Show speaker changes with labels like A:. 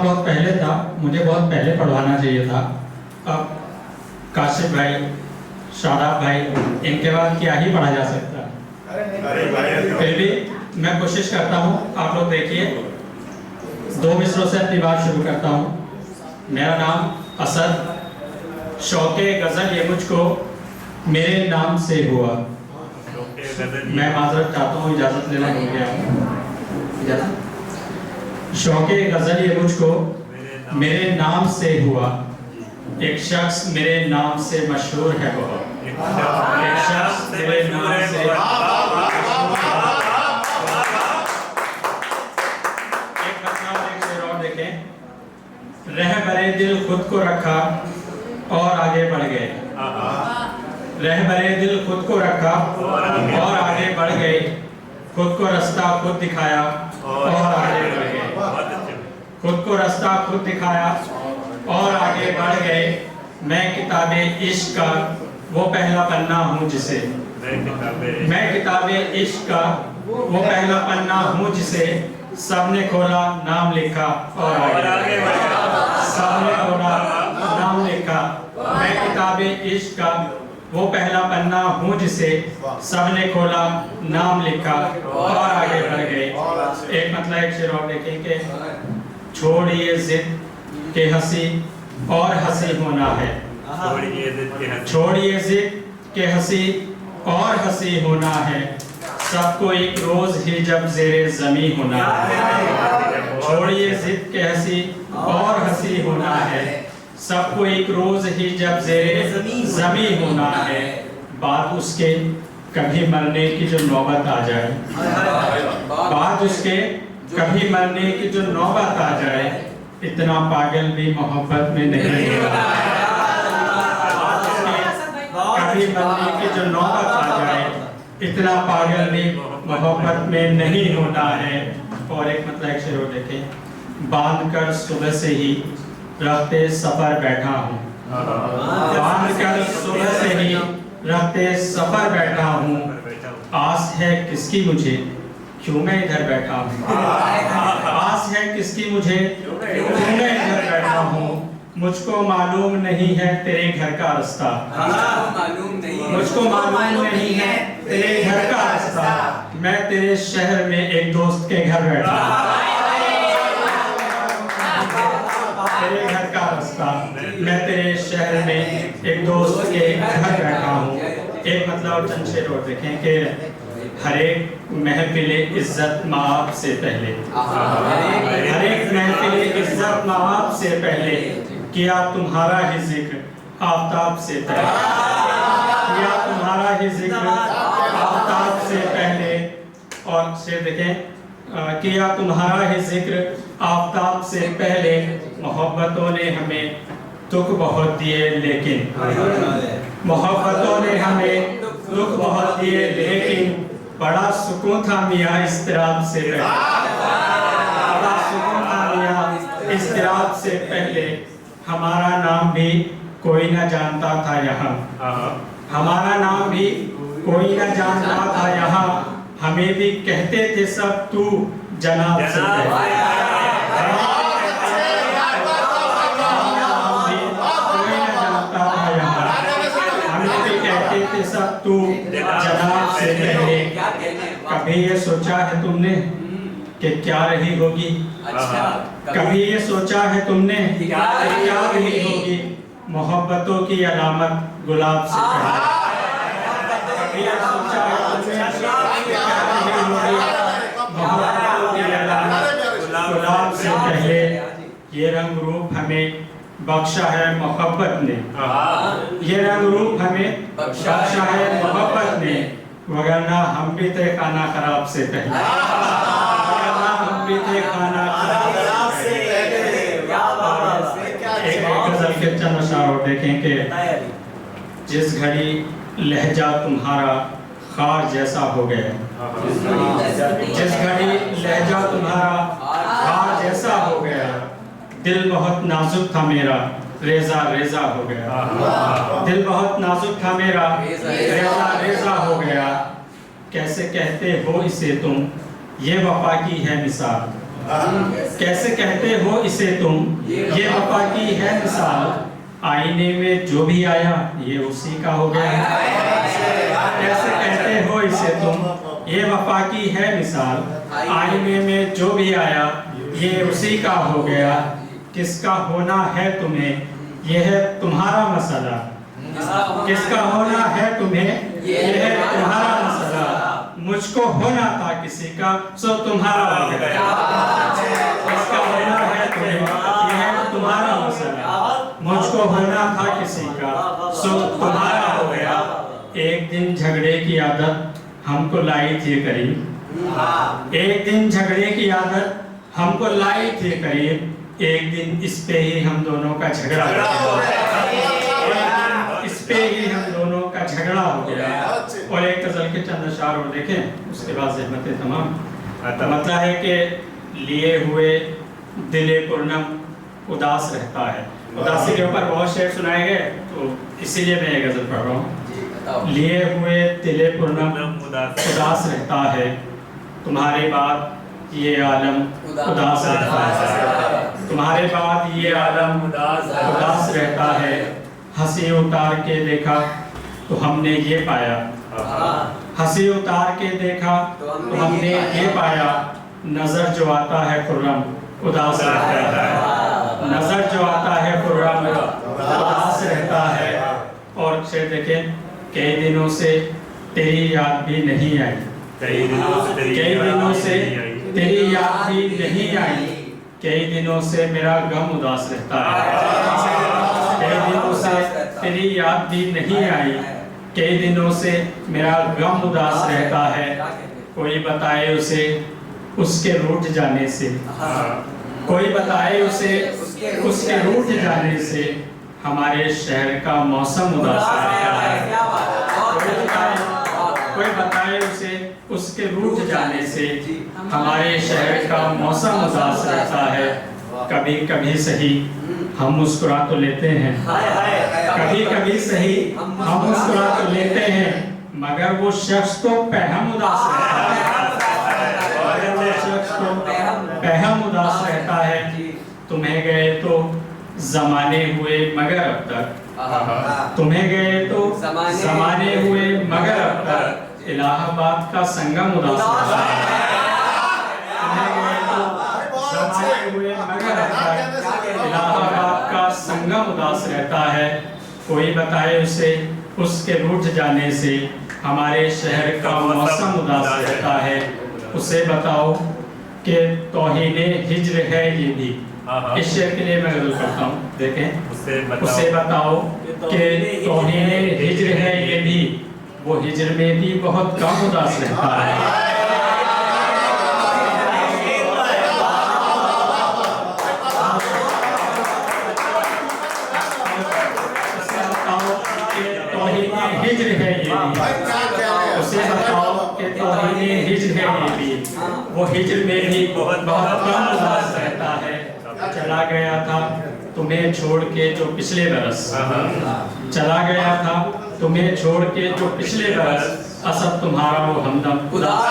A: काम बहुत पहले था, मुझे बहुत पहले पढ़वाना चाहिए था। अब काशिफ भाई, शादाब भाई, इनके बाद क्या ही पढ़ा जा सकता है। फिर भी मैं कोशिश करता हूँ, आप लोग देखिए, 2 मिसरों से अपनी बात शुरू करता हूँ। मेरा नाम असद, शौके गज़ल ये मुझको मेरे नाम से हुआ। मैं माजरत चाहता हूँ, इजाज़त लेना हो गया। शौके गज़ल ये मुझको मेरे नाम से हुआ। एक शख्स मेरे नाम से मशहूर है बहुत। एक शख्स मेरे नाम से देखें, रहबरे दिल खुद को रखा और आगे बढ़ गए। रहबरे दिल खुद को रखा और आगे बढ़ गए। खुद को रास्ता खुद दिखाया और आगे बढ़ गए। खुद को रास्ता खुद दिखाया और आगे बढ़ गए। मैं किताबे इश्क का वो पहला पन्ना हूँ जिसे, मैं किताबे इश्क का वो पहला पन्ना हूँ जिसे सबने खोला नाम लिखा और आगे बढ़ा। सबने खोला नाम लिखा। मैं किताबे इश्क का वो पहला पन्ना हूँ जिसे सबने खोला नाम लिखा और आगे बढ़ गए। एक मतलब एक शेर और देखें कि छोड़िए जिद के हंसी और हंसी होना है। छोड़िए जिद के हंसी और हंसी होना है। सबको एक रोज ही जब ज़ेरे ज़मीं होना है। छोड़िए जिद के हंसी और हंसी होना है। सबको एक रोज ही जब ज़ेरे ज़मीं होना है। बात उसके कभी मरने की जो नौबत आ जाए, बात उसके कभी मरने की जो नौबत आ जाए, इतना पागल भी मोहब्बत में नहीं होता। कभी मरने की जो नौबत आ जाए, इतना पागल भी मोहब्बत में नहीं होता है। और एक मतलब एक शेर देखें, बांध कर सुबह से ही रखते सफर बैठा हूँ। बांध कर सुबह से ही रखते सफर बैठा हूँ। आस है किसकी मुझे क्यों मैं इधर बैठा हूँ। आस है किसकी मुझे क्यों मैं इधर बैठा हूँ। मुझको मालूम नहीं है तेरे घर का रास्ता। मुझको मालूम नहीं है तेरे घर का रास्ता। मैं तेरे शहर में एक दोस्त के घर बैठा हूँ। तेरे घर का रास्ता, मैं तेरे शहर में एक दोस्त के घर बैठा हूँ। एक मतलब और चंद शेर और देखें कि हर एक महफिल इज्जत माँ से पहले, हर एक महफिल इज्जत माँ से पहले किया तुम्हारा ही जिक्र आफताब से पहले। किया तुम्हारा ही जिक्र आफताब से पहले। और शेर देखें, किया तुम्हारा ही जिक्र आफताब से पहले। मोहब्बतों ने हमें दुख बहुत दिए लेकिन, मोहब्बतों ने हमें दुख बहुत दिए लेकिन बड़ा सुकून था मियाँ इज़्तिराब से पहले। बड़ा सुकून था मियाँ इज़्तिराब से पहले। हमारा नाम भी कोई न जानता था यहाँ। हमारा नाम भी कोई न जानता था यहाँ। हमें भी कहते थे सब तू जनाब से पहले। सब तू जनाब से पहले। कभी ये सोचा है तुमने कि क्या रही होगी। कभी ये सोचा है तुमने कि क्या रही होगी मोहब्बतों की अलामत गुलाब से पहले। कभी ये सोचा है तुमने कि क्या रही होगी मोहब्बतों की अलामत गुलाब से पहले। ये रंग रूप हमें बख्शा है मोहब्बत ने। ये रंग रूप हमें बख्शा है मोहब्बत ने। वगरना हम भी थे खाना खराब से पहले। वगरना हम भी थे खाना खराब से पहले। एक गजल के चंद अशार और देखें कि जिस घड़ी लहजा तुम्हारा खार जैसा हो गया। जिस घड़ी लहजा तुम्हारा खार जैसा हो गया। दिल बहुत नाजुक था मेरा रेजा रेजा हो गया। दिल बहुत नाजुक था मेरा रेजा रेजा हो गया। कैसे कहते हो इसे तुम ये वफा की है मिसाल। कैसे कहते हो इसे तुम, ये वफा की है मिसाल, आईने में जो भी आया ये उसी का हो गया। कैसे कहते हो इसे तुम, ये वफा की है मिसाल, आईने में जो भी आया ये उसी का हो गया। किसका होना है तुम्हें ये है तुम्हारा मसला, किसका होना है तुम्हें ये है तुम्हारा मसला, मुझको होना था किसी का सो तुम्हारा हो गया। किसका होना है तुम्हें ये है तुम्हारा मसला, मुझको होना था किसी का सो तुम्हारा हो गया। एक दिन झगड़े की आदत हमको लाई थी करीब, एक दिन झगड़े की आदत हमको लाई थी करीब, एक दिन इस पे ही हम दोनों का झगड़ा हो गया, इस पे ही हम दोनों का झगड़ा हो गया। और एक गजल के चंद अशार और देखें, उसके बाद ज़हमतें तमाम। मतलब है कि लिए हुए दिले पुरनम उदास रहता है। उदासी के ऊपर बहुत शेर सुनाए गए तो इसीलिए मैं ये गजल पढ़ रहा हूँ। लिए हुए दिले पुरनम उदास रहता है, तुम्हारे बाद ये आलम उदास रहता है, तुम्हारे बाद ये आलम उदास रहता है। हंसी उतार के देखा तो हमने ये पाया, हंसी उतार के देखा तो हमने ये पाया, नजर जो आता है खुर्रम उदास रहता है, नजर जो आता है खुर्रम उदास रहता है। और शेर देखें, कई दिनों से तेरी याद भी नहीं आई, कई दिनों से तेरी याद भी नहीं आई, कई दिनों से मेरा गम उदास रहता है, कई दिनों से तेरी याद भी नहीं आई, कई दिनों से मेरा गम उदास रहता है। कोई बताए उसे उसके रूठ जाने से, कोई बताए उसे उसके रूठ जाने से, हमारे शहर का मौसम उदास रहता है। कोई बताए उसे उसके रूठ जाने से, हमारे शहर का मौसम उदास रहता है। कभी कभी सही हम मुस्कुरा तो लेते हैं, कभी कभी सही हम मुस्कुरा तो लेते हैं, मगर वो शख्स तो पहम उदास रहता है, मगर वो शख्स तो पहम उदास रहता है। तुम्हें गए तो जमाने हुए मगर अब तक, तुम्हें गए तो जमाने हुए मगर अब तक, इलाहाबाद का संगम उदास रहता है। तुम्हें गए तो जमाने हुए मगर अब तक, इलाहाबाद का संगम उदास रहता है। कोई बताए उसे उसके रूठ जाने से, हमारे शहर का मौसम उदास रहता है। उसे बताओ कि तौहीने हिज्र है ये भी। इस शेर के लिए मैं गजल करता हूँ, देखें। उसे बताओ कि तौहीने हिज्र है ये भी, वो हिज्र में भी बहुत कम उदास रहता है। हिज्र है ये भी, उसे बताओ कि तौहीने हिज्र है ये भी, वो हिज्र में भी बहुत कम उदास रहता है। चला गया था तुम्हें छोड़ के जो पिछले बरस, चला गया था तुम्हें छोड़ के जो पिछले बरस, असद तुम्हारा वो हमदम उदास